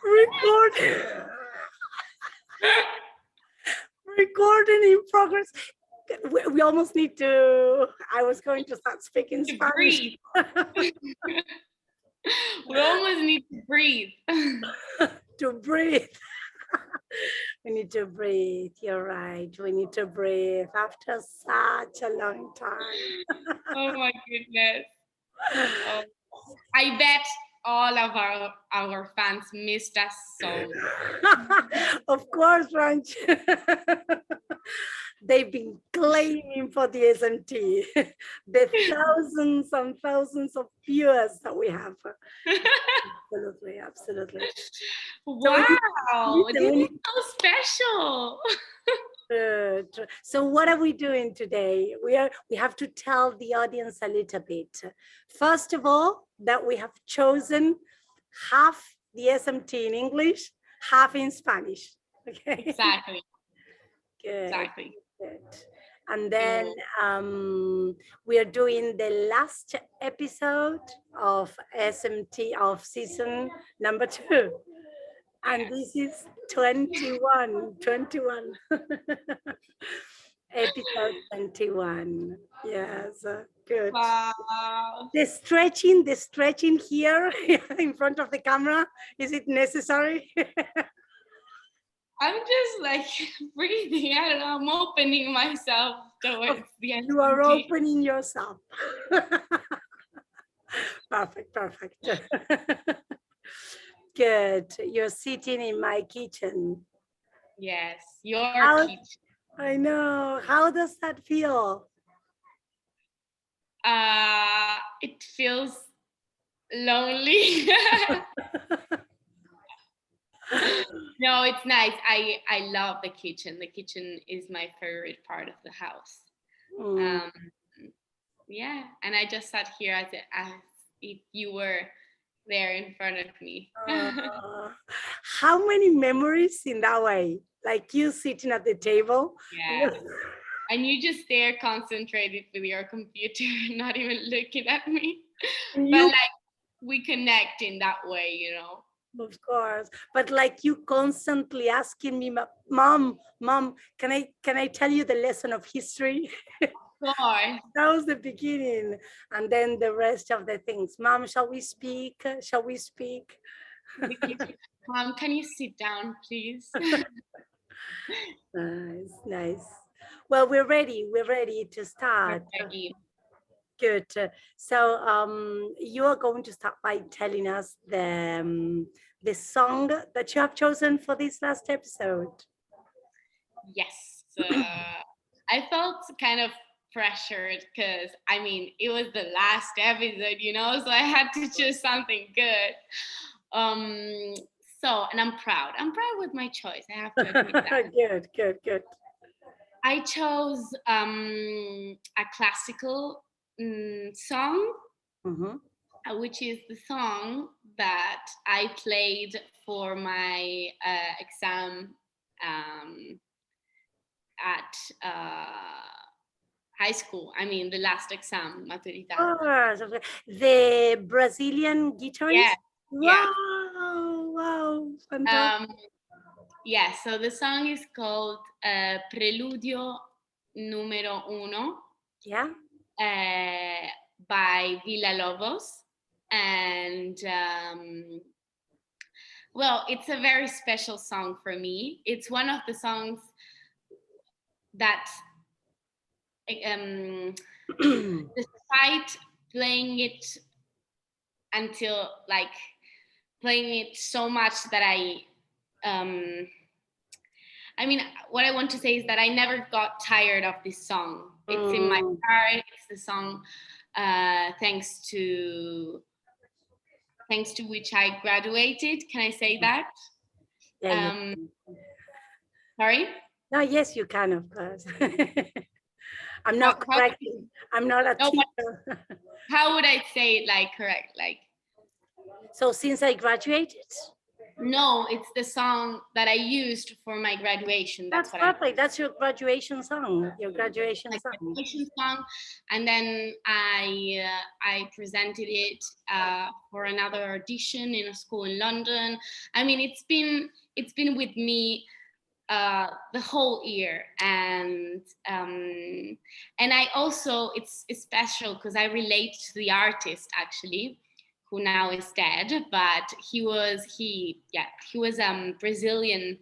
Record. Recording in progress. We almost need to. I was going to start speaking To Spanish. breathe. We almost need to breathe. To breathe. We need to breathe. You're right. We need to breathe after such a long time. Oh my goodness. Oh, I bet all of our fans missed us so much. Of course, Ranch. They've been claiming for the SMT, the thousands and thousands of viewers that we have. Absolutely, absolutely. Wow, this is so special. So what are we doing today? We have to tell the audience a little bit. First of all, that we have chosen half the SMT in English, half in Spanish. Okay. Exactly. Good. Exactly. Good. And then we are doing the last episode of SMT of season number 2. And this is 21. Episode 21. Yes, good. Wow. The stretching here in front of the camera, is it necessary? I'm just like breathing. I don't know. I'm opening myself towards the end. You are opening yourself. Perfect. Good. You're sitting in my kitchen. Yes, your kitchen. I know. How does that feel? It feels lonely. No, it's nice. I love the kitchen. The kitchen is my favorite part of the house. Yeah, and I just sat here as if you were there in front of me. How many memories in that way? Like you sitting at the table. Yeah. And you just there concentrated with your computer, not even looking at me. But like we connect in that way, you know. Of course. But like you constantly asking me, Mom, can I tell you the lesson of history? Of course. That was the beginning. And then the rest of the things. Mom, shall we speak? Mom, can you sit down, please? Nice. Well, we're ready to start. Good. So you are going to start by telling us the song that you have chosen for this last episode. Yes. I felt kind of pressured because I mean it was the last episode, you know, so I had to choose something good. And I'm proud with my choice, I have to admit that. Good. I chose a classical song, which is the song that I played for my exam at high school. I mean, the last exam, maturidad. Oh, the Brazilian guitarist? Yeah. Wow. Fantastic. Yeah, so the song is called Preludio n.1. Yeah. By Villalobos. And well, it's a very special song for me. It's one of the songs that despite playing it until like playing it so much that I mean, what I want to say is that I never got tired of this song. It's in my heart. It's the song thanks to which I graduated. Can I say that? Yeah, sorry? No, yes, you can, of course. I'm not correct. I'm not a teacher. How would I say it like correct? Like, so since I graduated, No, it's the song that I used for my graduation. That's perfect. That's your graduation song. Your graduation my song. Graduation song, and then I presented it for another audition in a school in London. I mean, it's been with me the whole year, and I also it's special because I relate to the artist actually, who now is dead, but he was Brazilian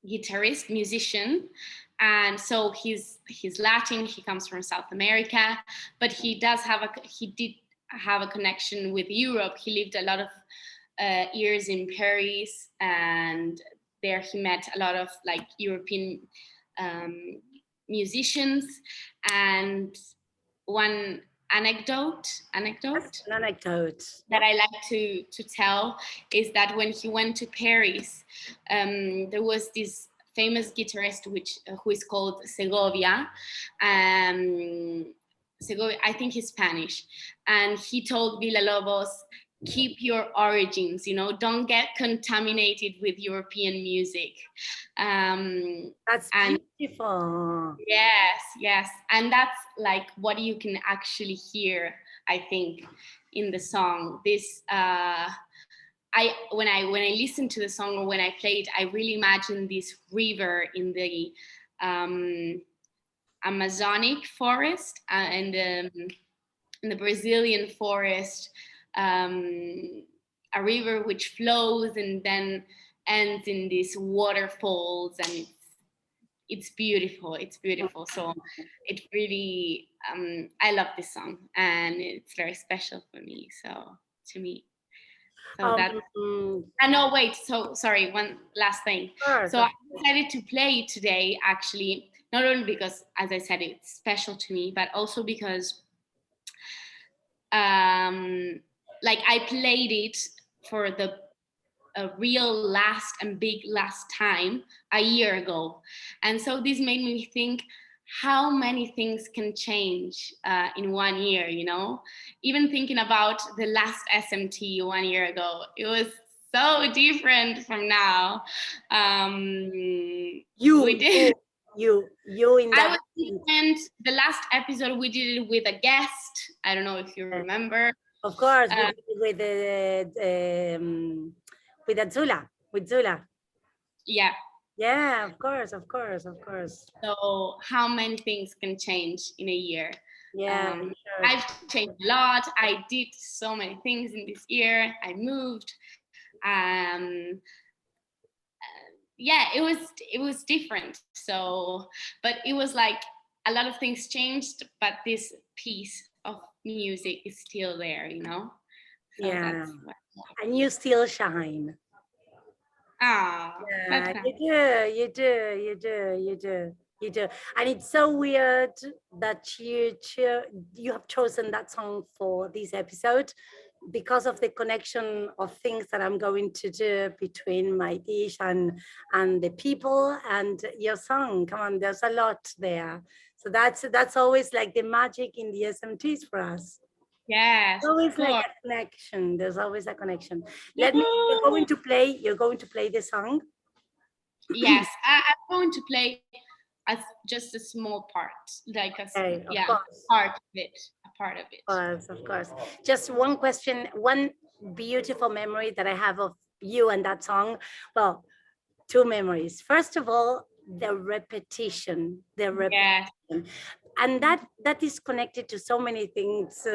guitarist, musician, and so he's Latin. He comes from South America, but he did have a connection with Europe. He lived a lot of years in Paris, and there he met a lot of like European musicians. And one anecdote that I like to tell is that when he went to Paris, there was this famous guitarist who is called Segovia. Segovia, I think he's Spanish, and he told Villalobos, keep your origins, don't get contaminated with European music. That's beautiful. Yes, and that's like what you can actually hear, I think, in the song. This when I listen to the song, or when I play it, I really imagine this river in the Amazonic forest, and in the Brazilian forest, a river which flows and then ends in these waterfalls, and it's beautiful. So it really I love this song, and it's very special for me. So that. No, wait. So sorry. One last thing. Sure. So I decided to play it today, actually, not only because, as I said, it's special to me, but also because, like, I played it for a real last and big last time a year ago, and so this made me think how many things can change in 1 year. Even thinking about the last SMT 1 year ago, it was so different from now. You in that. I was different. The last episode we did it with a guest. I don't know if you remember. Of course, with Zula. Yeah, of course. So how many things can change in a year? Yeah, sure. I've changed a lot. I did so many things in this year. I moved. Yeah, it was different. So, but it was like a lot of things changed, but this piece of music is still there, So yeah, and you still shine. Ah, yeah, you do. And it's so weird that you have chosen that song for this episode, because of the connection of things that I'm going to do between my dish and the people and your song. Come on, there's a lot there. So that's always like the magic in the SMTs for us. Yes, always like a connection. There's always a connection. You're going to play the song. Yes, I'm going to play as just a small part, like a part of it. Of course. Just one question, one beautiful memory that I have of you and that song. Well, two memories. First of all, the repetition, and that is connected to so many things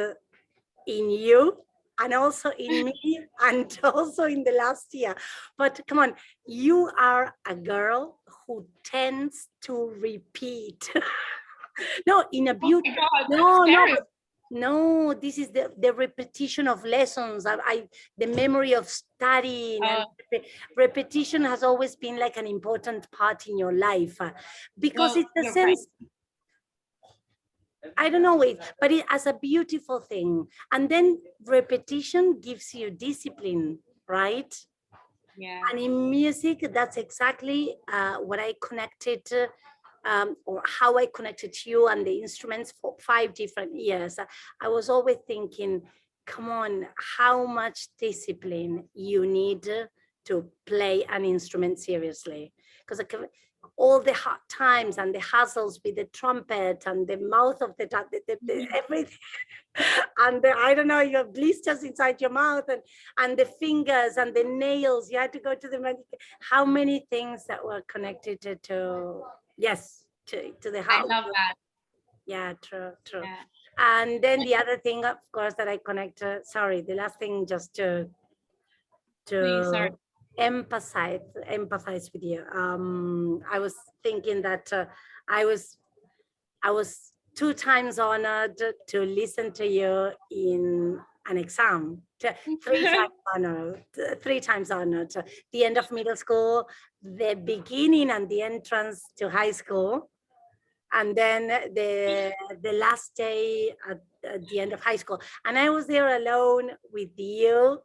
in you, and also in me, and also in the last year. But come on, you are a girl who tends to repeat. No, in a beautiful. No, this is the repetition of lessons. The memory of studying, and repetition has always been like an important part in your life, because it's the sense. I don't know it, but it as a beautiful thing. And then repetition gives you discipline, right? Yeah. And in music, that's exactly what I connected, or how I connected to you and the instruments for 5 different years. I was always thinking, come on, how much discipline you need to play an instrument seriously. Because all the hard times and the hassles with the trumpet and the mouth of the everything, and I don't know, you have blisters inside your mouth and the fingers and the nails. You had to go to the how many things that were connected to yes, to the house. I love that. Yeah, true. Yeah. And then the other thing, of course, that I connect, sorry, the last thing, just to Please, empathize with you. I was thinking that I was 2 times honored to listen to you in an exam. 3 times honored, 3 times honored. The end of middle school, the beginning and the entrance to high school, and then the last day at the end of high school. And I was there alone with you,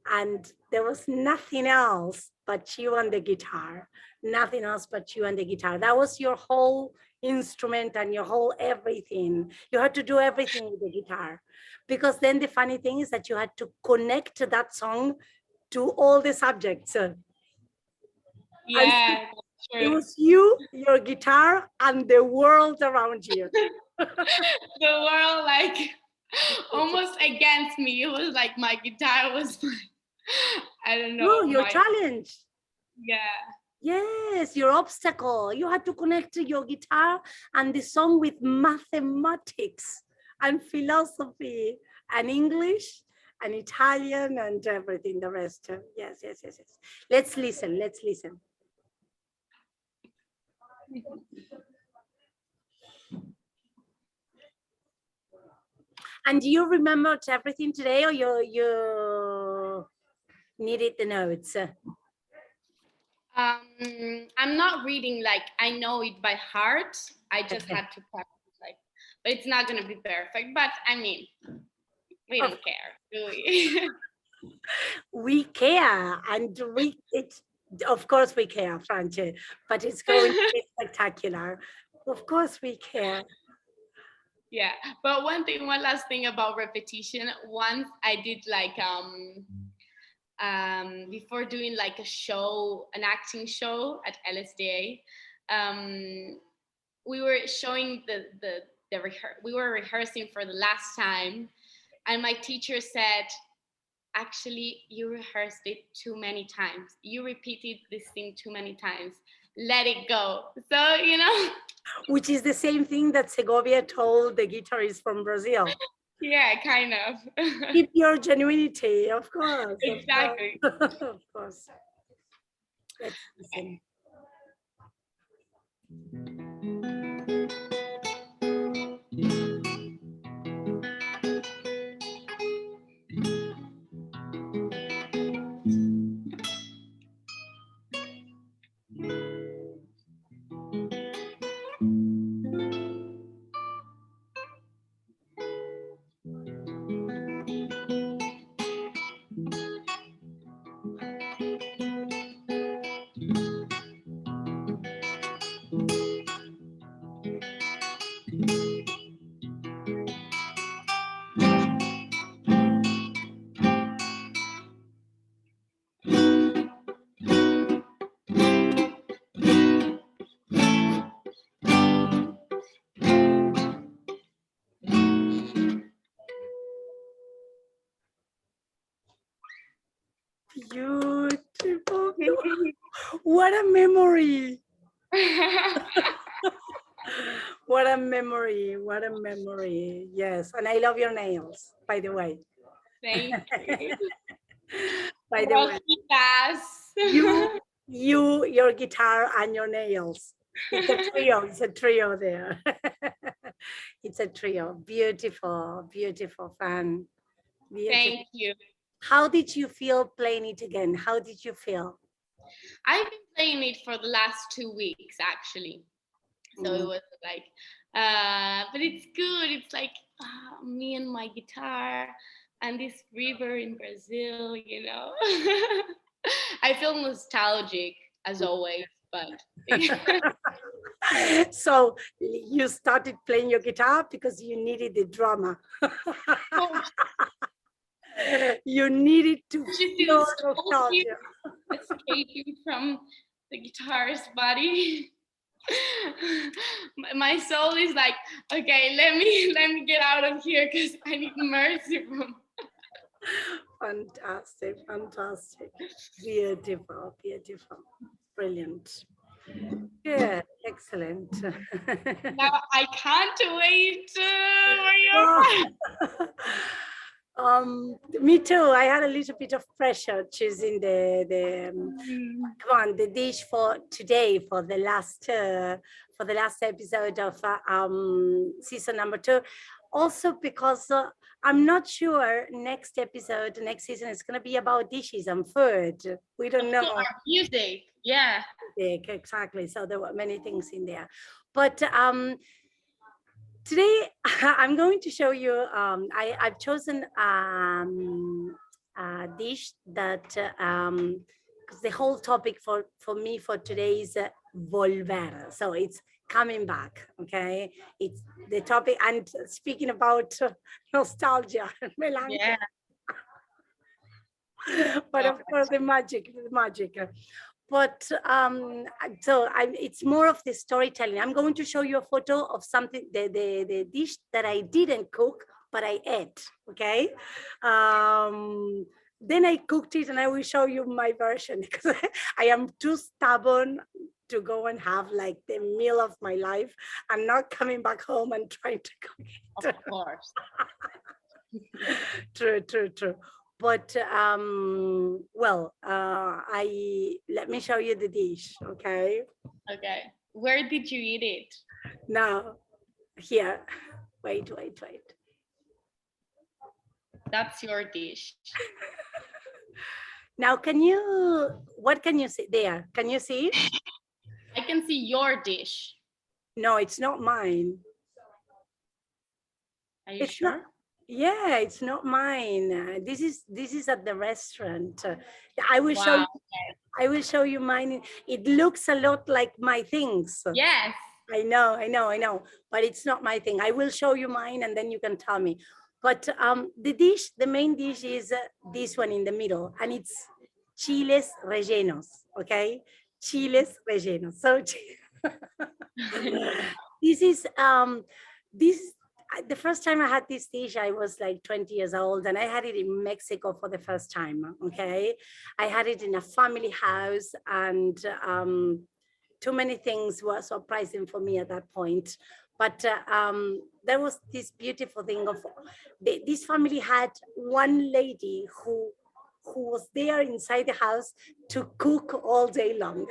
and there was nothing else but you and the guitar, nothing else but you and the guitar. That was your whole instrument and your whole everything. You had to do everything with the guitar, because then the funny thing is that you had to connect that song to all the subjects. Yeah, it was you, your guitar, and the world around you. The world, like, almost against me. It was like my guitar was I don't know. No, your challenge. Yeah. Yes, your obstacle. You had to connect your guitar and the song with mathematics and philosophy and English and Italian and everything, the rest. Yes. Let's listen. And do you remember everything today, or you needed the notes? I'm not reading, like, I know it by heart. I just had to practice, like, but it's not going to be perfect. But I mean, we don't care, do we? We care, and of course we care, Franche, but it's going to be spectacular. Of course we care. Yeah, but one last thing about repetition. Once I did, like, before doing like a show, an acting show at LSDA, we were showing we were rehearsing for the last time, and my teacher said, actually, you rehearsed it too many times. You repeated this thing too many times. Let it go. So, you know. Which is the same thing that Segovia told the guitarist from Brazil. Yeah, kind of. Keep your genuinity, of course. Exactly. Of course. Let's listen. Beautiful. What a memory. What a memory. Yes. And I love your nails, by the way. Thank you. By the way. Your guitar and your nails. It's a trio there. It's a trio. Beautiful fan. Beautiful. Thank you. How did you feel playing it again? How did you feel? I've been playing it for the last 2 weeks, actually. So it was like, but it's good. It's like me and my guitar and this river in Brazil, you know. I feel nostalgic as always, but. So you started playing your guitar because you needed the drama. You needed to feel nostalgia. Escaping from the guitar's body. My soul is like, okay, let me get out of here because I need mercy from. Fantastic, fantastic. Beautiful, beautiful. Brilliant. Good, excellent. Now I can't wait for your. Me too. I had a little bit of pressure choosing the dish for today for the last episode of season number 2. Also because I'm not sure next season is going to be about dishes and food. We don't know. Music, yeah. Music, exactly. So there were many things in there, but today I'm going to show you. I've chosen a dish that because the whole topic for me for today is volver. So it's coming back. Okay, it's the topic. And speaking about nostalgia and melancholy. Yeah. But of course, the magic. But so it's more of the storytelling. I'm going to show you a photo of something, the dish that I didn't cook, but I ate, okay? Then I cooked it and I will show you my version because I am too stubborn to go and have like the meal of my life and not coming back home and trying to cook it. Of course. True. But well, let me show you the dish, okay? Okay. Where did you eat it? Now, here. Wait. That's your dish. Now, what can you see there? Can you see it? I can see your dish. No, it's not mine. Are you sure? Yeah, it's not mine. This is at the restaurant. I will show you. I will show you mine. It looks a lot like my things. Yes. I know. But it's not my thing. I will show you mine and then you can tell me. But the main dish is this one in the middle, and it's chiles rellenos. Okay, chiles rellenos. So this is the first time I had this dish, I was like 20 years old, and I had it in Mexico for the first time. Okay, I had it in a family house, and too many things were surprising for me at that point. But there was this beautiful thing of this family had one lady who was there inside the house to cook all day long.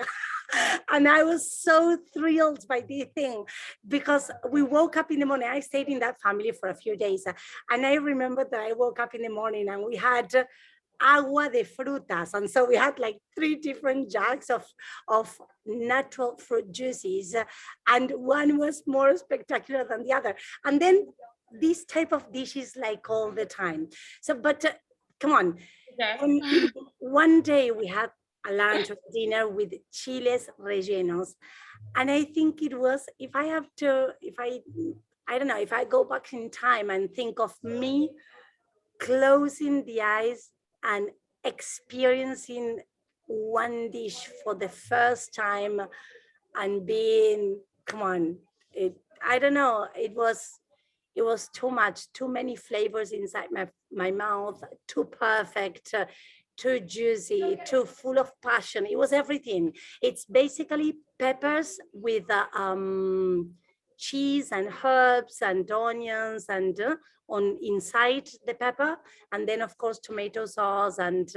And I was so thrilled by this thing because we woke up in the morning. I stayed in that family for a few days. And I remember that I woke up in the morning and we had agua de frutas. And so we had like 3 different jugs of natural fruit juices. And one was more spectacular than the other. And then this type of dishes like all the time. So, but come on. Okay. One day we had a lunch or dinner with chiles rellenos. And I think it was, if I don't know, if I go back in time and think of me closing the eyes and experiencing one dish for the first time and being, come on, I don't know, it was too much, too many flavors inside my mouth, too perfect, too juicy, too full of passion. It was everything. It's basically peppers with cheese and herbs and onions and on inside the pepper, and then of course tomato sauce and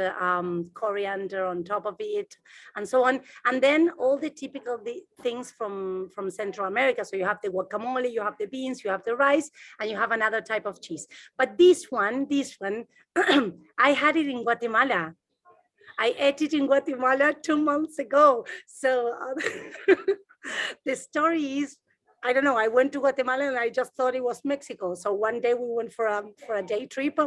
coriander on top of it, and so on. And then all the typical things from Central America. So you have the guacamole, you have the beans, you have the rice, and you have another type of cheese. But this one, I had it in Guatemala. I ate it in Guatemala 2 months ago. So the story is, I don't know, I went to Guatemala and I just thought it was Mexico. So one day we went for a day trip,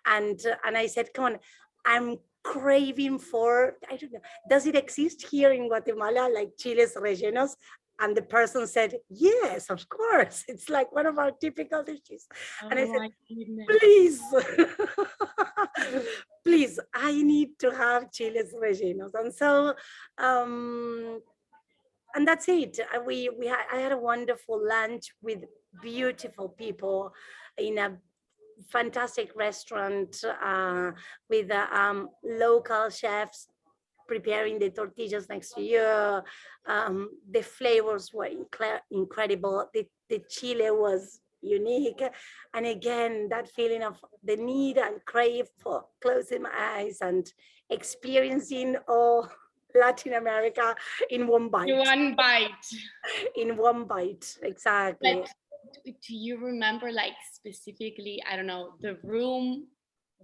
and I said, come on, I'm craving for, I don't know, does it exist here in Guatemala, like chiles rellenos? And the person said, yes, of course. It's like one of our typical dishes. And I said, please, please, I need to have chiles rellenos. And so, and that's it. I had a wonderful lunch with beautiful people in a fantastic restaurant with local chefs preparing the tortillas next to you. The flavors were incredible. The chile was unique. And again, that feeling of the need and crave for closing my eyes and experiencing all Latin America in one bite. In one bite. In one bite, exactly. But do you remember, like, specifically, I don't know, the room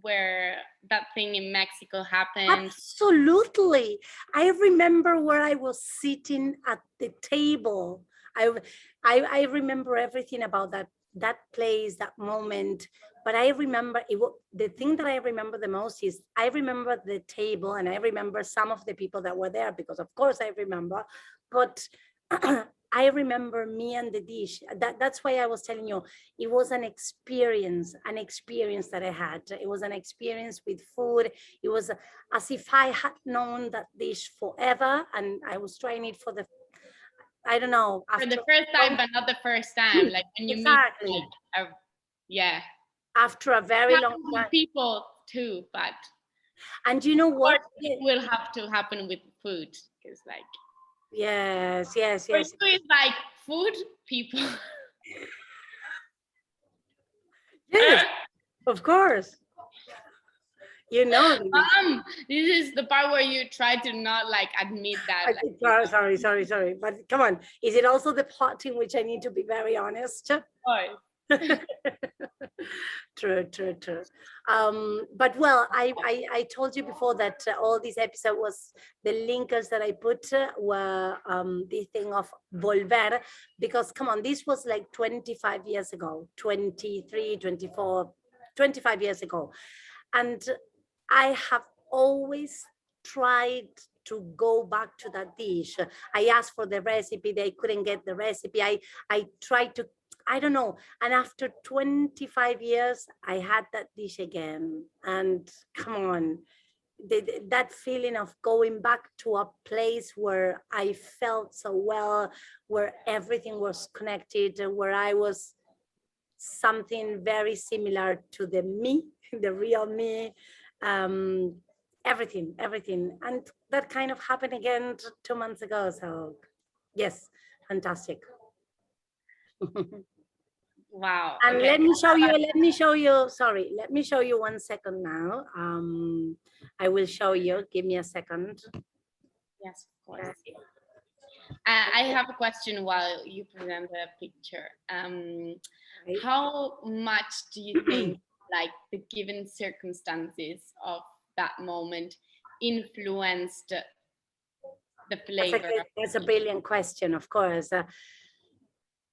where that thing in Mexico happened? Absolutely. I remember where I was sitting at the table. I remember everything about that place, that moment. But I remember the thing that I remember the most is I remember the table, and I remember some of the people that were there, because of course I remember. But I remember me and the dish. That's why I was telling you, it was an experience that I had. It was an experience with food. It was as if I had known that dish forever, and I was trying it for I don't know. For the first time, but not the first time. Like when you exactly. meet, like, yeah. After a very long time. People too, but. And you know what? It will have to happen with food, because like. Yes. It's like food people. Yes, of course. You know. This is the part where you try to not like admit that. Sorry. But come on, is it also the part in which I need to be very honest? True. But well, I told you before that all this episode was the linkers that I put were the thing of volver, because come on, this was like 25 years ago, 23, 24, 25 years ago. And I have always tried to go back to that dish. I asked for the recipe, they couldn't get the recipe. I tried to, I don't know. And after 25 years, I had that dish again. And come on, that feeling of going back to a place where I felt so well, where everything was connected, where I was something very similar to the me, the real me, everything. And that kind of happened again 2 months ago. So yes, fantastic. Wow. And okay. Let me show you 1 second now. I will show you, give me a second. Yes, of course. I have a question while you present the picture. How much do you think like the given circumstances of that moment influenced the flavor? That's a brilliant question, of course.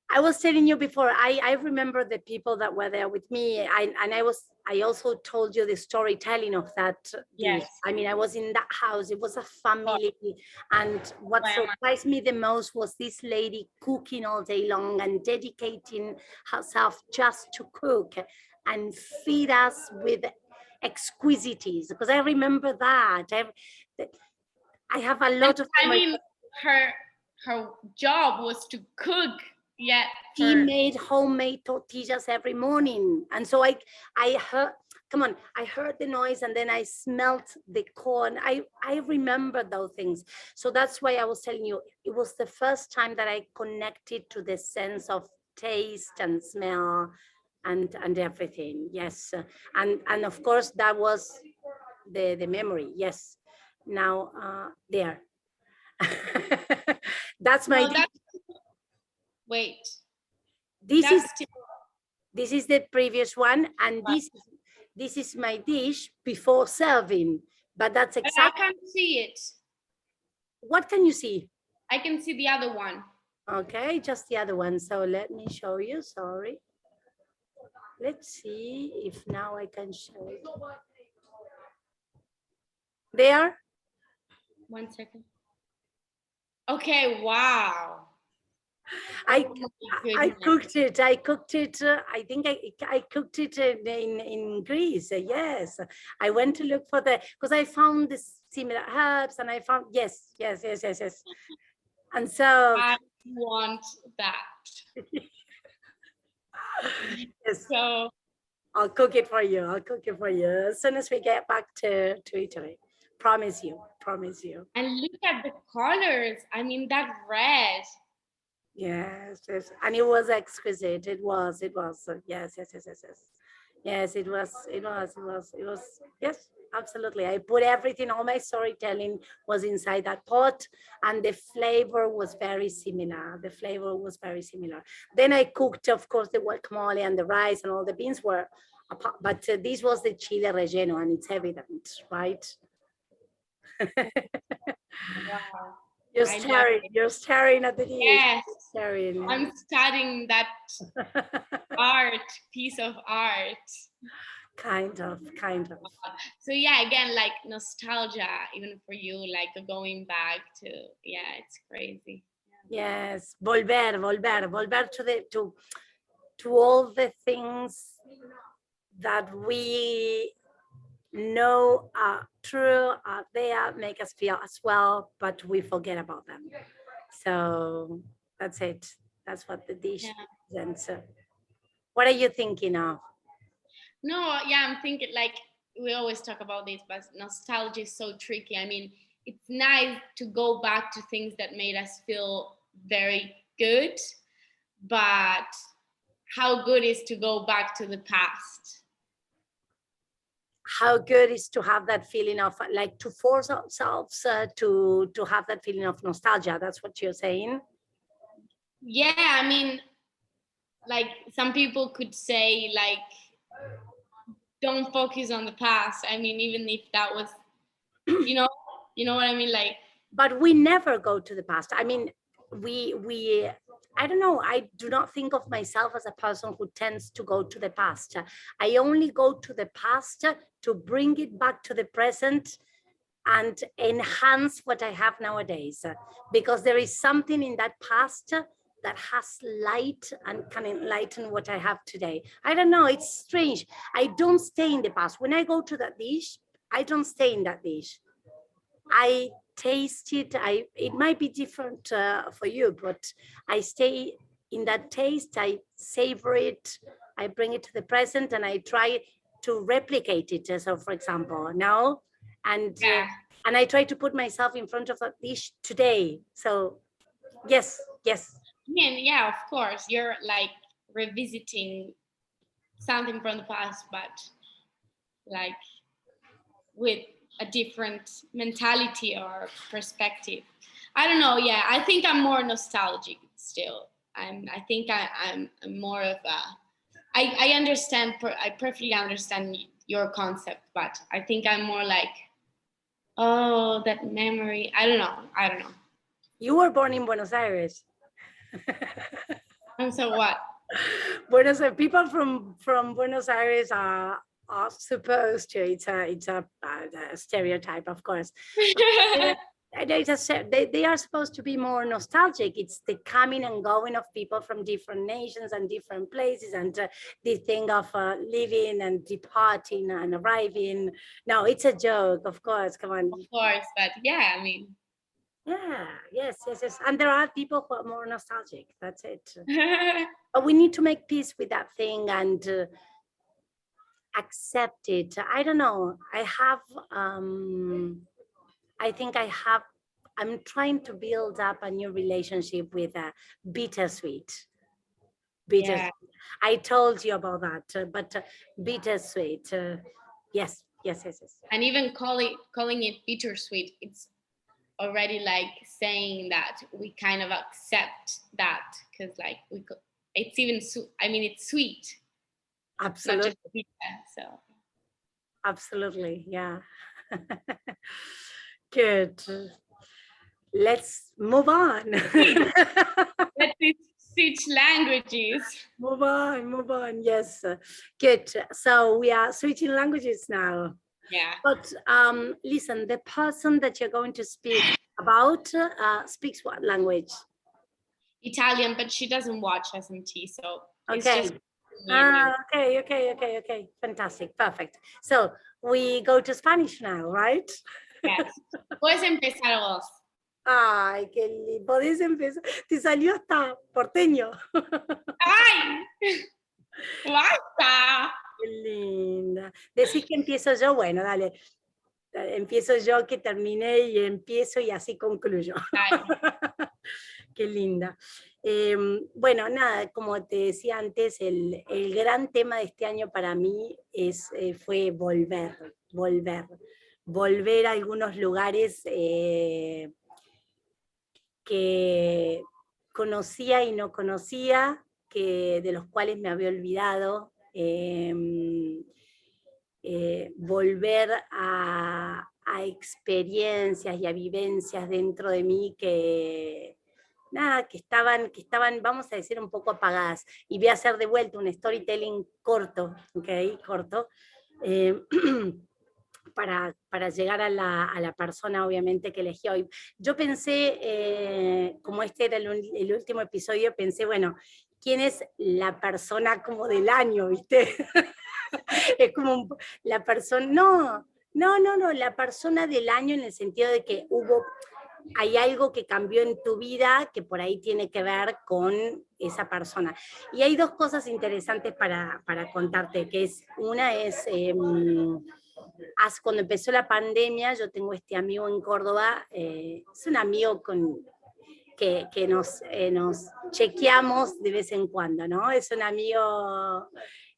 I was telling you before, I remember the people that were there with me. I also told you the storytelling of that dish. Yes. I mean, I was in that house, it was a family. And what surprised me the most was this lady cooking all day long and dedicating herself just to cook and feed us with exquisities. Because I remember that. I have a lot of. I mean, her job was to cook. Yeah, she made homemade tortillas every morning, and so I heard. Come on, I heard the noise, and then I smelt the corn. I remember those things. So that's why I was telling you, it was the first time that I connected to the sense of taste and smell, and everything. Yes, and of course that was the memory. Yes, now there. That's my. Wait. This is the previous one, and this is my dish before serving. But that's exactly. I can't see it. What can you see? I can see the other one. Okay, just the other one. So let me show you. Sorry. Let's see if now I can show it. There. 1 second. Okay. Wow. I cooked it. I think I cooked it in Greece. Yes, I went to look for because I found this similar herbs, and I found yes. And so I want that. yes, So I'll cook it for you. I'll cook it for you as soon as we get back to Italy. Promise you. And look at the colors. I mean, that red. Yes, and it was exquisite. It was. Yes. Yes, it was. Yes, absolutely. I put everything. All my storytelling was inside that pot, and the flavor was very similar. Then I cooked, of course, the guacamole and the rice and all the beans were, but this was the chile relleno, and it's evident, right? Wow. You're staring at the dish. Yes, Staring. I'm studying that piece of art. Kind of. So yeah, again, like nostalgia, even for you, like going back to, yeah, it's crazy. Yes, volver to all the things that we know are true, are there, make us feel as well, but we forget about them. So that's it. That's what the dish presents. What are you thinking of? No, yeah, I'm thinking like we always talk about this, but nostalgia is so tricky. I mean, it's nice to go back to things that made us feel very good, but how good is to go back to the past? How good is to have that feeling of like to force ourselves to have that feeling of nostalgia. That's what you're saying. Yeah, I mean, like some people could say like don't focus on the past. I mean, even if that was, you know what I mean, like. But we never go to the past. I mean, we I don't know. I do not think of myself as a person who tends to go to the past. I only go to the past to bring it back to the present and enhance what I have nowadays, because there is something in that past that has light and can enlighten what I have today. I don't know, it's strange. I don't stay in the past. When I go to that dish, I don't stay in that dish. I taste it. It might be different for you, but I stay in that taste. I savor it. I bring it to the present, and I try to replicate it. So, for example, now, and I try to put myself in front of that dish today. So, yes. Yeah, of course, you're like revisiting something from the past, but like with a different mentality or perspective. I don't know. Yeah, I think I'm more nostalgic still. I think I'm more of a. I understand. I perfectly understand your concept, but I think I'm more like, oh, that memory. I don't know. You were born in Buenos Aires. And so what? Buenos Aires, people from Buenos Aires are supposed to. It's a stereotype, of course. They are supposed to be more nostalgic. It's the coming and going of people from different nations and different places, and the thing of living and departing and arriving. No, it's a joke, of course. Come on. Of course, but yeah, I mean. Yeah, yes. And there are people who are more nostalgic. That's it. But we need to make peace with that thing and accept it. I don't know. I'm trying to build up a new relationship with bittersweet. Yeah. I told you about that, but bittersweet. Yes. And even calling it bittersweet, it's already like saying that we kind of accept that, because like it's even I mean, it's sweet. Absolutely. Not just bitter, so. Absolutely, yeah. Good. Let's move on. Let's switch languages. Move on. Yes. Good. So we are switching languages now. Yeah. But listen, the person that you're going to speak about speaks what language? Italian, but she doesn't watch SMT, so it's Okay. just me and you. Okay. Fantastic, perfect. So we go to Spanish now, right? Yes. Puedes empezar vos. Ay, qué lindo. Podés empezar. Te salió hasta porteño. ¡Ay! ¡Basta! Qué linda. Decís que empiezo yo, bueno, dale. Empiezo yo, que terminé y empiezo y así concluyo. Qué linda. Bueno, nada, como te decía antes, el gran tema de este año para mí fue volver a algunos lugares que conocía y no conocía, de los cuales me había olvidado. Volver a experiencias y a vivencias dentro de mí que estaban, vamos a decir, un poco apagadas. Y voy a hacer de vuelta un storytelling corto, corto, para llegar a la persona, obviamente, que elegí hoy. Yo pensé, como este era el último episodio, pensé, bueno, ¿quién es la persona como del año, viste? Es como la persona, no, la persona del año en el sentido de que hay algo que cambió en tu vida que por ahí tiene que ver con esa persona. Y hay dos cosas interesantes para contarte, que una es, cuando empezó la pandemia, yo tengo este amigo en Córdoba, es un amigo que nos chequeamos de vez en cuando, ¿no? Es un amigo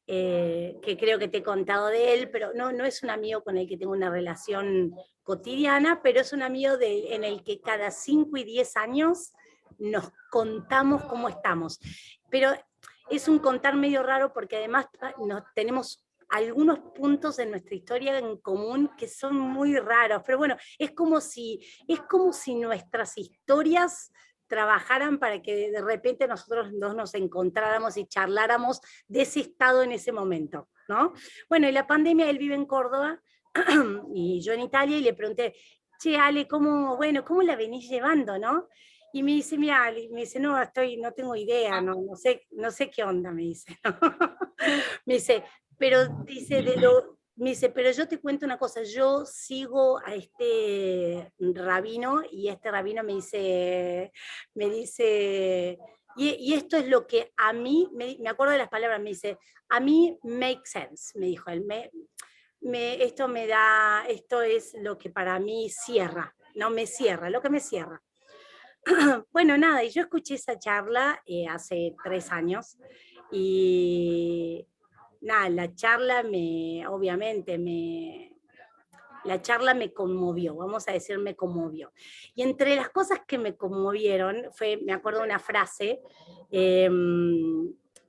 que creo que te he contado de él, pero no es un amigo con el que tengo una relación cotidiana, pero es un amigo en el que cada 5 y 10 años nos contamos cómo estamos. Pero es un contar medio raro porque además tenemos algunos puntos en nuestra historia en común que son muy raros, pero bueno, es como si nuestras historias trabajaran para que de repente nosotros dos nos encontráramos y charláramos de ese estado en ese momento, ¿no? Bueno, y la pandemia, él vive en Córdoba y yo en Italia, y le pregunté, che, Ale, ¿cómo la venís llevando, no? Y me dice, mira, Ale, me dice, no tengo idea, no sé qué onda, me dice. Me dice, pero dice, me dice, pero yo te cuento una cosa, yo sigo a este rabino y este rabino me dice, y esto es lo que a mí, me acuerdo de las palabras, me dice, a mí make sense, me dijo él, esto es lo que para mí cierra, no me cierra, lo que me cierra. Bueno, nada, y yo escuché esa charla hace 3 años y nada, la charla la charla me conmovió, vamos a decir, me conmovió. Y entre las cosas que me conmovieron, me acuerdo de una frase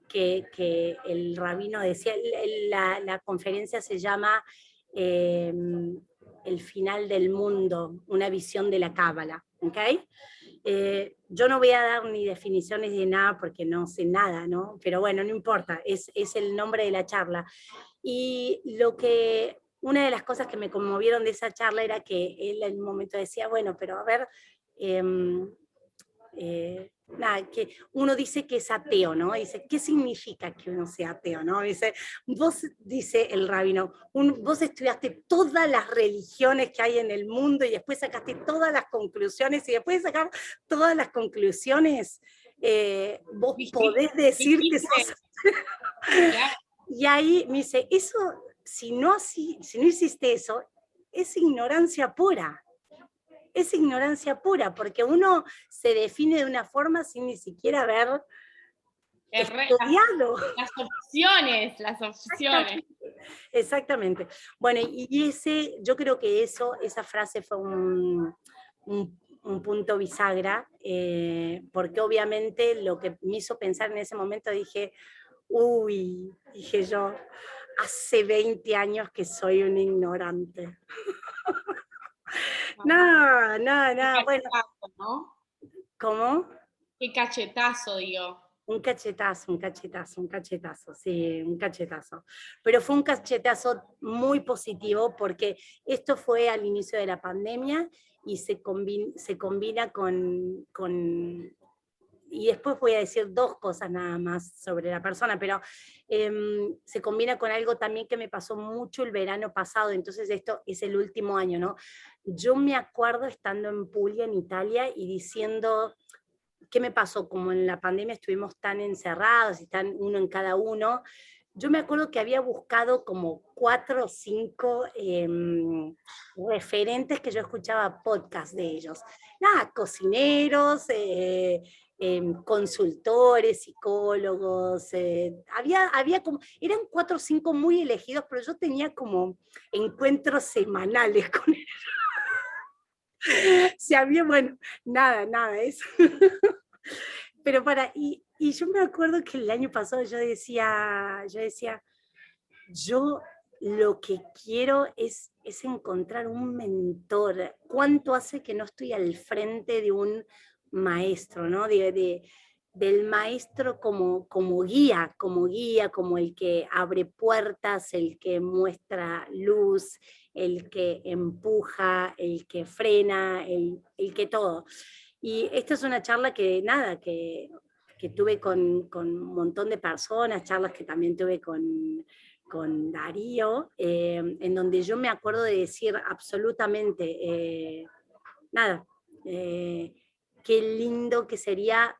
que el rabino decía, la conferencia se llama El final del mundo, una visión de la Cábala, ¿ok? Yo no voy a dar ni definiciones de nada porque no sé nada, ¿no? Pero bueno, no importa, es el nombre de la charla. Y una de las cosas que me conmovieron de esa charla era que él en un momento decía, bueno, pero a ver, nada, que uno dice que es ateo, ¿no? Dice, ¿qué significa que uno sea ateo, no? Dice el rabino, vos estudiaste todas las religiones que hay en el mundo y después sacaste todas las conclusiones, y después de sacar todas las conclusiones, vos podés decir que sos... Y ahí me dice, eso, si no hiciste eso, es ignorancia pura. Es ignorancia pura, porque uno se define de una forma sin ni siquiera haber estudiado. Las opciones. Exactamente. Bueno, y yo creo que esa frase fue un punto bisagra, porque obviamente lo que me hizo pensar en ese momento, dije yo, hace 20 años que soy un ignorante. No, bueno. ¿No? ¿Cómo? Qué cachetazo, digo. Un cachetazo, sí, un cachetazo. Pero fue un cachetazo muy positivo porque esto fue al inicio de la pandemia y se combina con y después voy a decir 2 cosas nada más sobre la persona, pero se combina con algo también que me pasó mucho el verano pasado, entonces esto es el último año, ¿no? Yo me acuerdo estando en Puglia, en Italia, y diciendo, ¿qué me pasó? Como en la pandemia estuvimos tan encerrados y tan uno en cada uno, yo me acuerdo que había buscado como 4 o 5 referentes que yo escuchaba podcast de ellos. Nada, cocineros, consultores, psicólogos, había como, eran 4 o 5 muy elegidos, pero yo tenía como encuentros semanales con ellos. Si había, bueno, nada, eso. Pero y yo me acuerdo que el año pasado yo decía, yo lo que quiero es encontrar un mentor. ¿Cuánto hace que no estoy al frente de un maestro, ¿no? Del maestro como guía, como el que abre puertas, el que muestra luz, el que empuja, el que frena, el que todo. Y esta es una charla que, nada, que tuve con un montón de personas, charlas que también tuve con Darío, en donde yo me acuerdo de decir absolutamente, nada, qué lindo que sería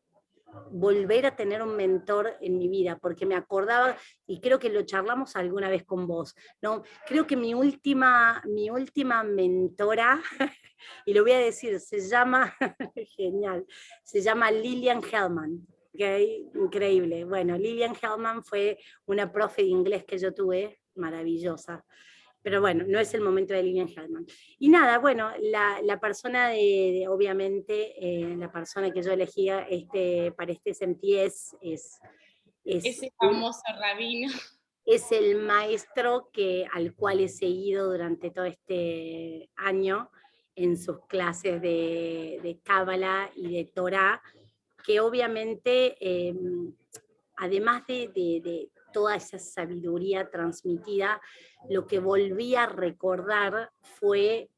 volver a tener un mentor en mi vida, porque me acordaba, y creo que lo charlamos alguna vez con vos, ¿no? Creo que mi última mentora, y lo voy a decir, se llama, genial, se llama Lillian Hellman. Okay, increíble. Bueno, Lillian Hellman fue una profe de inglés que yo tuve, maravillosa. Pero bueno, no es el momento de Lillian Hellman. Y nada, bueno, la persona obviamente, la persona que yo elegía para este SMT Ese famoso rabino. Es el maestro al cual he seguido durante todo este año en sus clases de Cábala y de Torá, que obviamente, además de toda esa sabiduría transmitida, lo que volví a recordar fue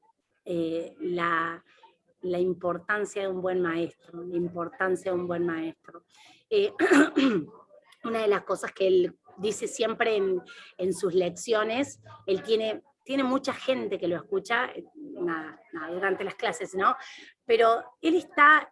la importancia de un buen maestro, la importancia de un buen maestro. Una de las cosas que él dice siempre en sus lecciones, él tiene mucha gente que lo escucha, durante las clases, ¿no? Pero él está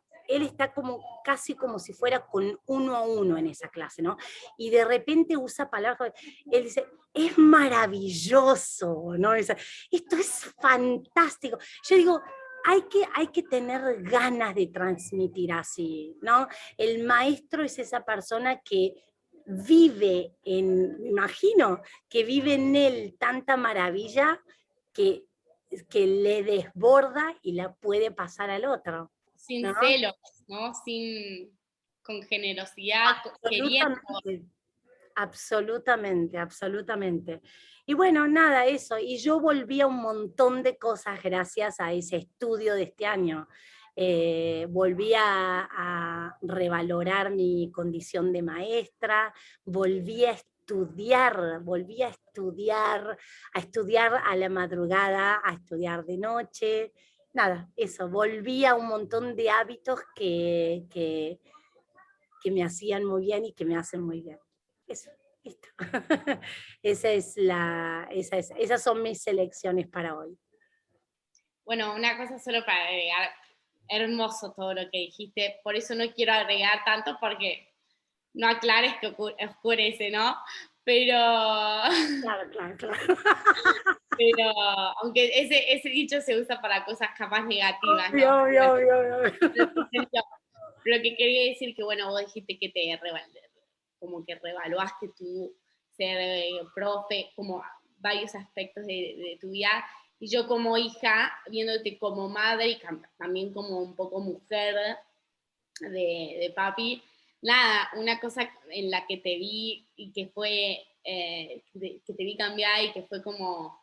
como casi como si fuera con 1 a 1 en esa clase, ¿no? Y de repente usa palabras, él dice, es maravilloso, ¿no? Esto es fantástico. Yo digo, hay que tener ganas de transmitir así, ¿no? El maestro es esa persona que me imagino, que vive en él tanta maravilla que le desborda y la puede pasar al otro. Sin ¿no? celos, ¿no? Con generosidad, queriendo. Absolutamente. Y bueno, nada, eso. Y yo volví a un montón de cosas gracias a ese estudio de este año. Volví a revalorar mi condición de maestra, volví a estudiar a la madrugada, a estudiar de noche. Nada, eso, volví a un montón de hábitos que me hacían muy bien y que me hacen muy bien. Eso, listo. Esas son mis selecciones para hoy. Bueno, una cosa solo para agregar, hermoso todo lo que dijiste, por eso no quiero agregar tanto porque no aclares que oscurece, ¿no? Pero... Claro. Pero aunque ese dicho se usa para cosas capaz negativas, ¿no? Obvio. Pero lo que quería decir que, bueno, vos dijiste que como que revaluaste tu ser profe, como varios aspectos de tu vida. Y yo como hija, viéndote como madre y también como un poco mujer de papi, nada, una cosa en la que te vi y que fue, que te vi cambiar y que fue como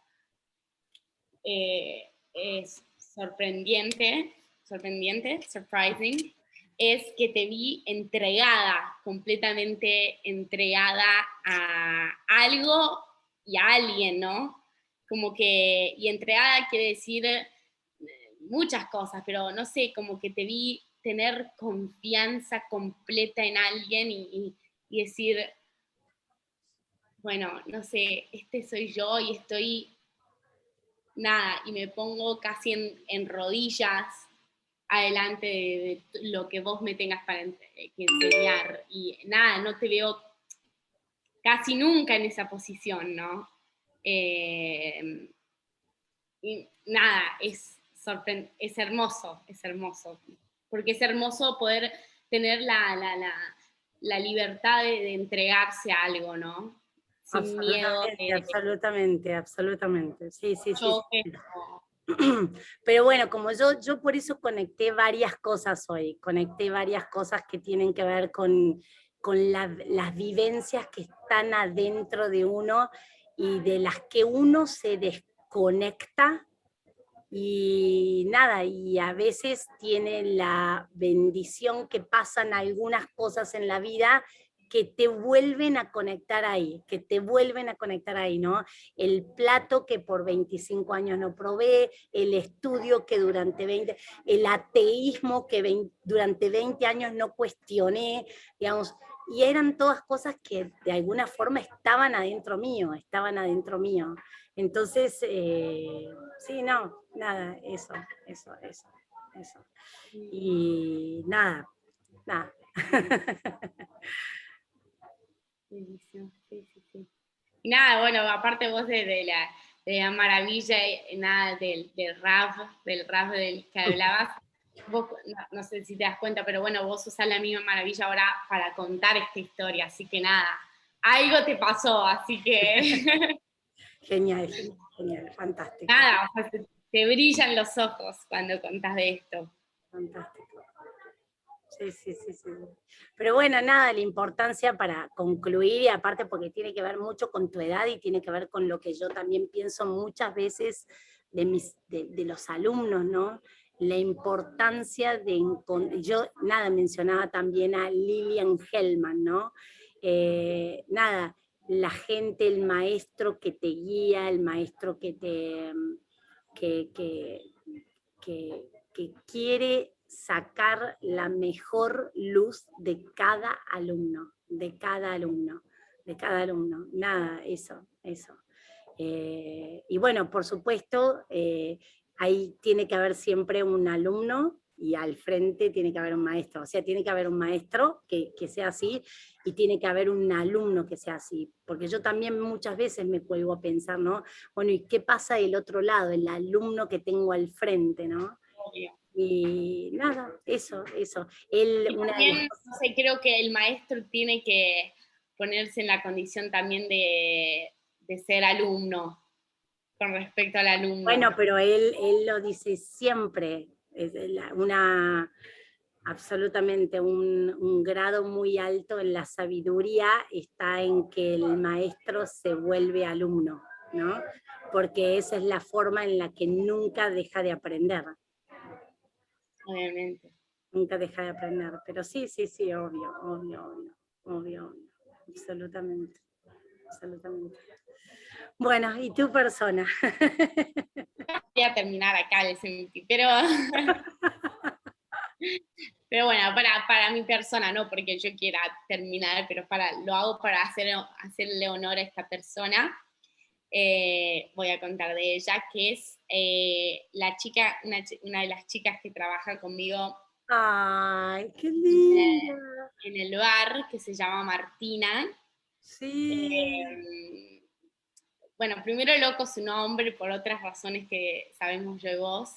es surprising, es que te vi completamente entregada a algo y a alguien, ¿no? Como que, y entregada quiere decir muchas cosas, pero no sé, como que te vi tener confianza completa en alguien y decir, bueno, no sé, este soy yo y estoy, nada, y me pongo casi en rodillas adelante de lo que vos me tengas que enseñar. Y nada, no te veo casi nunca en esa posición, ¿no? Y nada, es hermoso, porque es hermoso poder tener la libertad de entregarse a algo, ¿no? Sin miedo Absolutamente, de absolutamente, absolutamente. Sí, sí, sí. choques. Pero bueno, como yo por eso conecté varias cosas hoy, conecté varias cosas que tienen que ver con las vivencias que están adentro de uno y de las que uno se desconecta y nada, y a veces tiene la bendición que pasan algunas cosas en la vida que te vuelven a conectar ahí, que te vuelven a conectar ahí, ¿no? El plato que por 25 años no probé, el estudio que durante 20, el ateísmo que durante 20 años no cuestioné, digamos, y eran todas cosas que de alguna forma estaban adentro mío, estaban adentro mío. Entonces, sí, no, nada, eso. Y nada. Sí. Y nada, bueno, aparte vos de la maravilla, nada, del rap del que hablabas, vos, no sé si te das cuenta, pero bueno, vos usás la misma maravilla ahora para contar esta historia, así que nada, algo te pasó, así que... Genial, fantástico. Nada, o sea, te brillan los ojos cuando contás de esto. Fantástico. Sí. Pero bueno, nada, la importancia para concluir, y aparte porque tiene que ver mucho con tu edad y tiene que ver con lo que yo también pienso muchas veces de los alumnos, ¿no? La importancia de yo, nada, mencionaba también a Lilian Hellman, ¿no? Nada, la gente, el maestro que te guía, el maestro que te que, que, que quiere sacar la mejor luz de cada alumno, nada, eso. Y bueno, por supuesto, ahí tiene que haber siempre un alumno y al frente tiene que haber un maestro, o sea, tiene que haber un maestro que sea así y tiene que haber un alumno que sea así, porque yo también muchas veces me cuelgo a pensar, ¿no? Bueno, ¿y qué pasa del otro lado, el alumno que tengo al frente, ¿no? Obvio. Y nada, eso. También, no sé, creo que el maestro tiene que ponerse en la condición también de ser alumno, con respecto al alumno. Bueno, pero él lo dice siempre, es absolutamente un grado muy alto en la sabiduría está en que el maestro se vuelve alumno, ¿no? Porque esa es la forma en la que nunca deja de aprender. Obviamente. Nunca deja de aprender, pero sí, obvio, absolutamente. Bueno, ¿y tu persona? Voy a terminar acá el SMT, pero bueno, para mi persona, no porque yo quiera terminar, pero lo hago para hacerle honor a esta persona. Voy a contar de ella, que es la chica, una de las chicas que trabaja conmigo. ¡Ay, qué linda! En el bar, que se llama Martina. Sí. Bueno, primero loco su nombre por otras razones que sabemos yo y vos,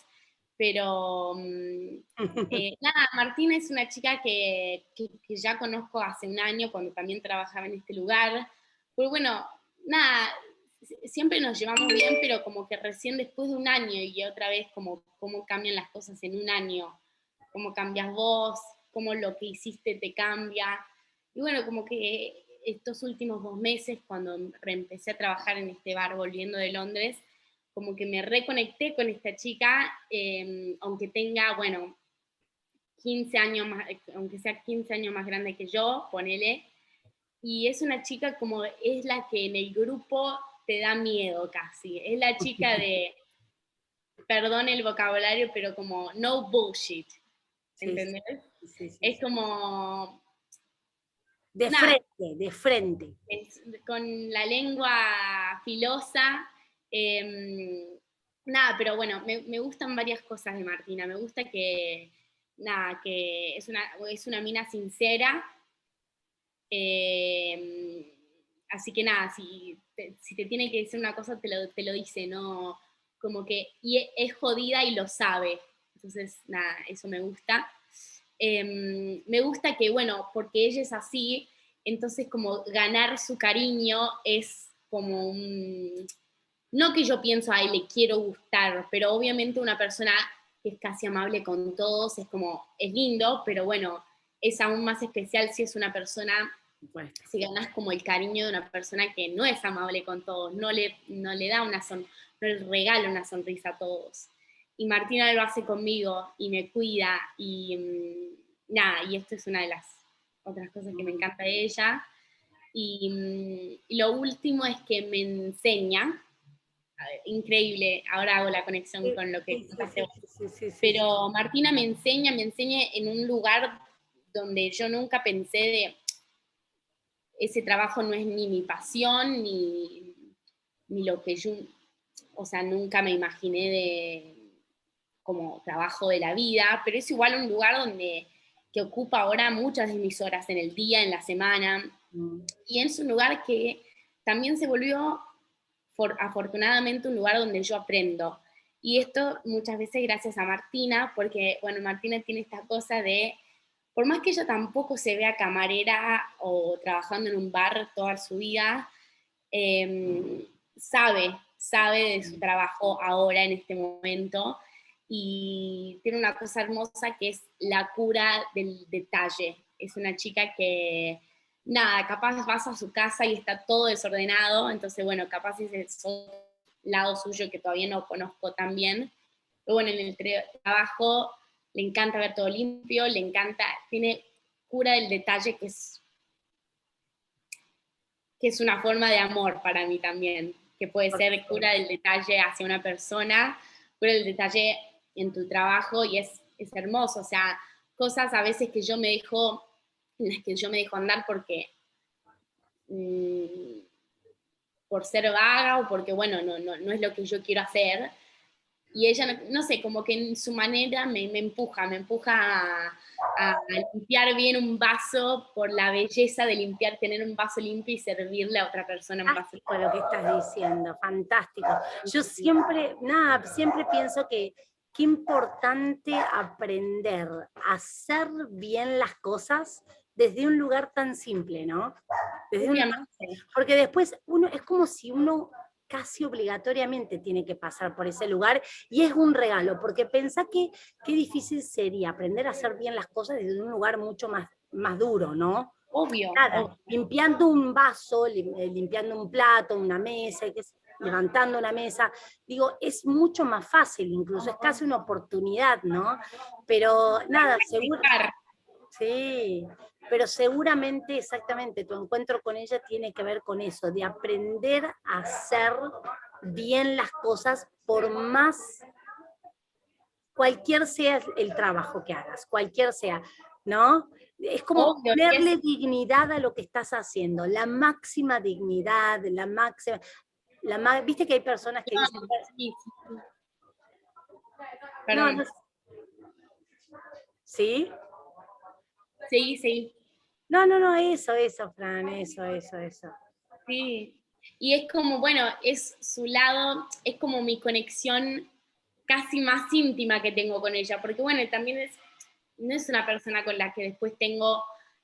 pero nada, Martina es una chica que ya conozco hace un año cuando también trabajaba en este lugar, pues bueno, nada, siempre nos llevamos bien, pero como que recién después de un año y otra vez como cómo cambian las cosas en un año, cómo cambias vos, cómo lo que hiciste te cambia, y bueno, como que estos últimos 2 meses, cuando reempecé a trabajar en este bar volviendo de Londres, como que me reconecté con esta chica, aunque tenga, bueno, 15 años más, aunque sea 15 años más grande que yo, ponele, y es una chica como, es la que en el grupo te da miedo casi, es la chica de, perdón el vocabulario, pero como no bullshit. ¿entendés? Sí, es como... De nada, frente, de frente. Con la lengua filosa. Nada, pero bueno, me gustan varias cosas de Martina. Me gusta que, nada, que es una mina sincera. Así que nada, si te tiene que decir una cosa, te lo dice, ¿no? Como que y es jodida y lo sabe. Entonces, nada, eso me gusta. Me gusta que, bueno, porque ella es así, entonces como ganar su cariño es como un... No que yo pienso, ay, le quiero gustar, pero obviamente una persona que es casi amable con todos es como, es lindo, pero bueno, es aún más especial si es una persona, si ganas como el cariño de una persona que no es amable con todos, no le da no le regala una sonrisa a todos. Y Martina lo hace conmigo y me cuida y nada, y esto es una de las otras cosas que me encanta de ella. Y lo último es que me enseña, increíble, ahora hago la conexión con lo que contaste vos. Pero Martina me enseña en un lugar donde yo nunca pensé de, ese trabajo no es ni mi pasión, ni lo que yo, o sea, nunca me imaginé de como trabajo de la vida, pero es igual un lugar donde que ocupa ahora muchas de mis horas en el día, en la semana, y es un lugar que también se volvió afortunadamente un lugar donde yo aprendo. Y esto muchas veces gracias a Martina, porque, bueno, Martina tiene esta cosa de, por más que ella tampoco se vea camarera o trabajando en un bar toda su vida, sabe de su trabajo ahora, en este momento, y tiene una cosa hermosa que es la cura del detalle. Es una chica que, nada, capaz vas a su casa y está todo desordenado, entonces, bueno, capaz ese es otro lado suyo que todavía no conozco tan bien, pero bueno, en el trabajo le encanta ver todo limpio, le encanta, tiene cura del detalle que es una forma de amor para mí también, que puede ser cura del detalle hacia una persona, cura del detalle en tu trabajo, y es hermoso, o sea, cosas a veces que en las que yo me dejo andar porque por ser vaga o porque, bueno, no es lo que yo quiero hacer, y ella, no sé, como que en su manera me empuja a limpiar bien un vaso por la belleza de limpiar, tener un vaso limpio y servirle a otra persona un vaso limpio. Lo que estás diciendo, fantástico. Yo siempre pienso que qué importante aprender a hacer bien las cosas desde un lugar tan simple, ¿no? Porque después es como si uno casi obligatoriamente tiene que pasar por ese lugar, y es un regalo, porque pensá que qué difícil sería aprender a hacer bien las cosas desde un lugar mucho más duro, ¿no? Obvio. Limpiando un vaso, limpiando un plato, una mesa, levantando una mesa, digo, es mucho más fácil, incluso es casi una oportunidad, ¿no? Pero nada, seguro. Sí, pero seguramente, exactamente, tu encuentro con ella tiene que ver con eso, de aprender a hacer bien las cosas por más, cualquier sea el trabajo que hagas, cualquier sea, ¿no? Es como ponerle dignidad a lo que estás haciendo, la máxima dignidad, viste que hay personas que dicen... Perdón. No. ¿Sí? Sí. No, eso, Fran, eso. Sí, y es como, bueno, es su lado, es como mi conexión casi más íntima que tengo con ella, porque bueno, también no es una persona con la que después tengo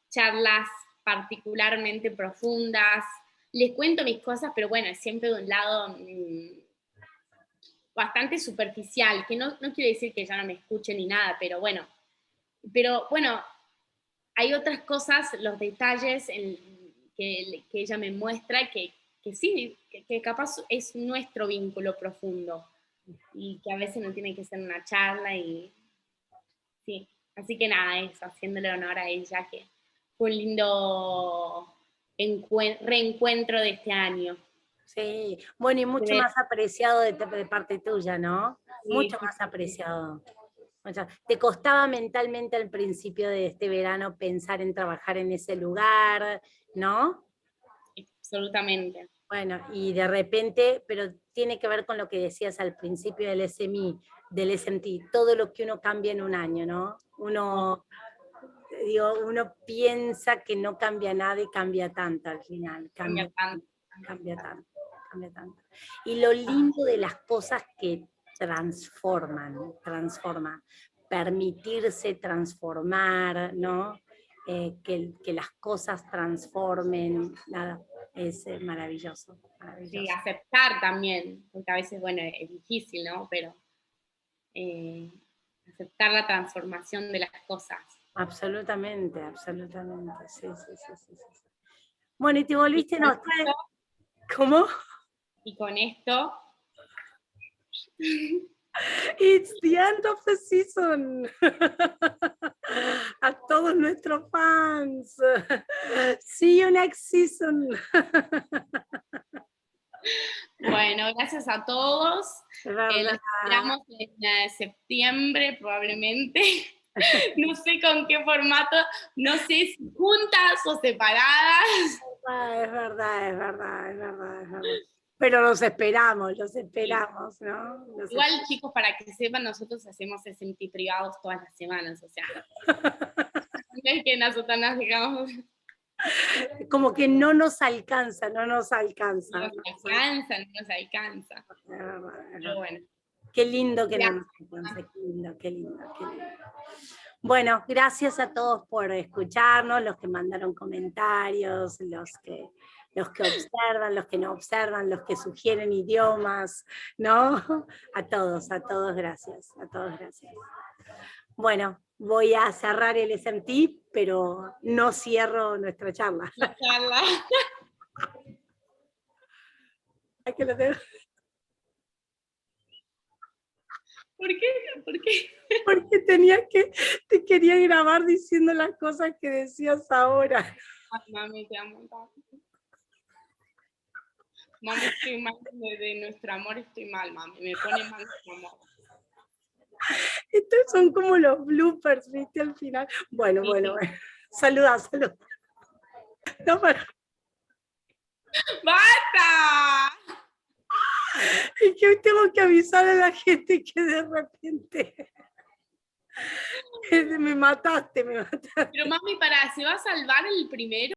charlas particularmente profundas, les cuento mis cosas, pero bueno, es siempre de un lado bastante superficial, que no quiere decir que ella no me escuche ni nada, pero bueno, hay otras cosas, los detalles que ella me muestra que sí, que capaz es nuestro vínculo profundo y que a veces no tiene que ser una charla y sí. Así que nada, eso, haciéndole honor a ella, que fue un lindo reencuentro de este año. Sí, bueno, y mucho más apreciado de parte tuya, ¿no? Sí, Mucho más apreciado. O sea, ¿te costaba mentalmente al principio de este verano pensar en trabajar en ese lugar, no? Absolutamente. Bueno, y de repente, pero tiene que ver con lo que decías al principio del SMI, del SMT, todo lo que uno cambia en un año, ¿no? Uno piensa que no cambia nada y cambia tanto al final, cambia tanto. Y lo lindo de las cosas que transforma, permitirse transformar, ¿no? Que las cosas transformen, nada, es maravilloso, maravilloso. Sí, aceptar también, porque a veces, bueno, es difícil, ¿no? Pero aceptar la transformación de las cosas. Absolutamente, absolutamente, sí. Bueno, y te volviste nostálgica. ¿Cómo? Y con esto... It's the end of the season. A todos nuestros fans. See you next season. Bueno, gracias a todos. Los esperamos en septiembre probablemente. No sé con qué formato, no sé si juntas o separadas. Es verdad. Pero los esperamos, ¿no? Igual, chicos, para que sepan, nosotros hacemos SMT privados todas las semanas, o sea, no es que nosotros nos digamos... Como que no nos alcanza. No nos alcanza. Pero bueno. Qué lindo que no nos alcanza, qué lindo. Bueno, gracias a todos por escucharnos, los que mandaron comentarios, los que observan, los que no observan, los que sugieren idiomas, ¿no? A todos gracias, Bueno, voy a cerrar el SMT, pero no cierro nuestra charla. Que lo tengo. ¿Por qué? Porque te quería grabar diciendo las cosas que decías ahora. Ay, mami, te amo tanto. Mami, estoy mal de nuestro amor, estoy mal, mami. Me pone mal nuestro amor. Estos son como los bloopers, ¿viste? Al final. Bueno. Saluda. No, para. ¡Basta! Es que hoy tengo que avisar a la gente que de repente... Me mataste. Pero mami, ¿se va a salvar el primero?